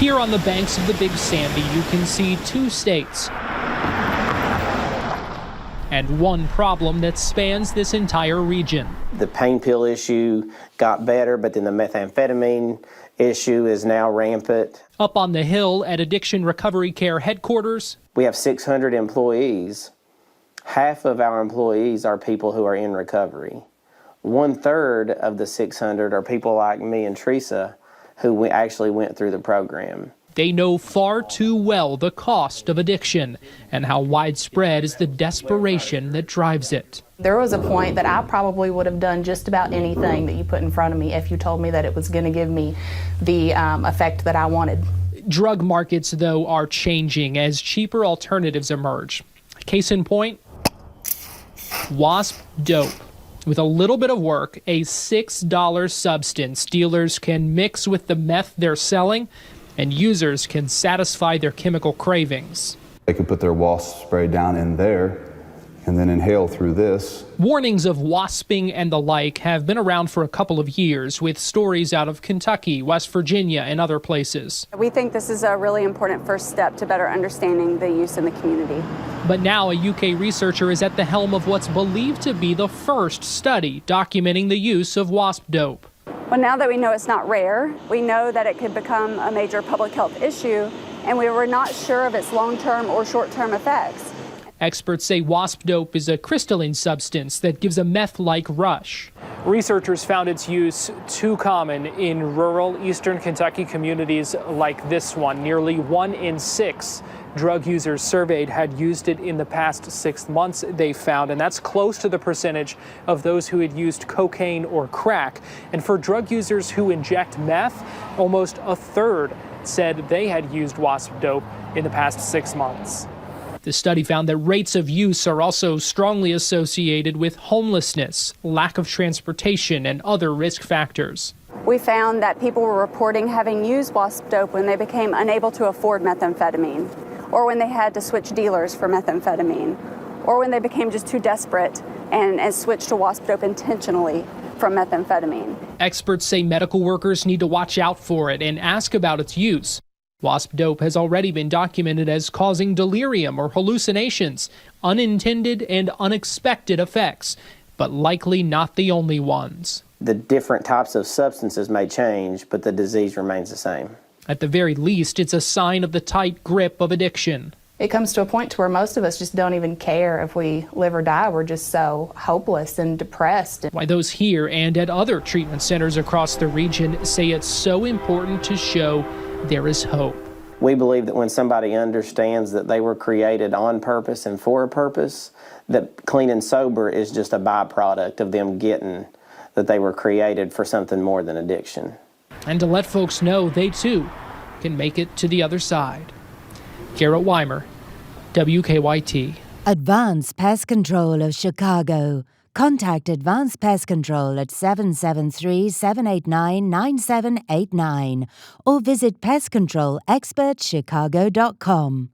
Here on the banks of the Big Sandy, you can see two states and one problem that spans this entire region. The pain pill issue got better, but then the methamphetamine issue is now rampant. Up on the Hill at Addiction Recovery Care headquarters, we have 600 employees. Half of our employees are people who are in recovery. 1/3 of the 600 are people like me and Teresa who actually went through the program. They know far too well the cost of addiction and how widespread is the desperation that drives it. There was a point that I probably would have done just about anything that you put in front of me if you told me that it was going to give me the effect that I wanted. Drug markets, though, are changing as cheaper alternatives emerge. Case in point, Wasp Dope. With a little bit of work, a $6 substance dealers can mix with the meth they're selling, and users can satisfy their chemical cravings. They can put their wasp spray down in there and then inhale through this. Warnings of wasping and the like have been around for a couple of years, with stories out of Kentucky, West Virginia, and other places. We think this is a really important first step to better understanding the use in the community. But now a UK researcher is at the helm of what's believed to be the first study documenting the use of wasp dope. Well, now that we know it's not rare, we know that it could become a major public health issue, and we were not sure of its long-term or short-term effects. Experts say wasp dope is a crystalline substance that gives a meth-like rush. Researchers found its use too common in rural eastern Kentucky communities like this one. Nearly 1 in 6 drug users surveyed had used it in the past 6 months, they found, and that's close to the percentage of those who had used cocaine or crack. And for drug users who inject meth, almost a third said they had used wasp dope in the past 6 months. The study found that rates of use are also strongly associated with homelessness, lack of transportation, and other risk factors. We found that people were reporting having used wasp dope when they became unable to afford methamphetamine, or when they had to switch dealers for methamphetamine, or when they became just too desperate and switched to wasp dope intentionally from methamphetamine. Experts say medical workers need to watch out for it and ask about its use. Wasp dope has already been documented as causing delirium or hallucinations, unintended and unexpected effects, but likely not the only ones. The different types of substances may change, but the disease remains the same. At the very least, it's a sign of the tight grip of addiction. It comes to a point to where most of us just don't even care if we live or die. We're just so hopeless and depressed. Why those here and at other treatment centers across the region say it's so important to show there is hope. We believe that when somebody understands that they were created on purpose and for a purpose, that clean and sober is just a byproduct of them getting that they were created for something more than addiction. And to let folks know they too can make it to the other side. Garrett Weimer, WKYT. Advanced Pest Control of Chicago. Contact Advanced Pest Control at 773-789-9789 or visit pestcontrolexpertchicago.com.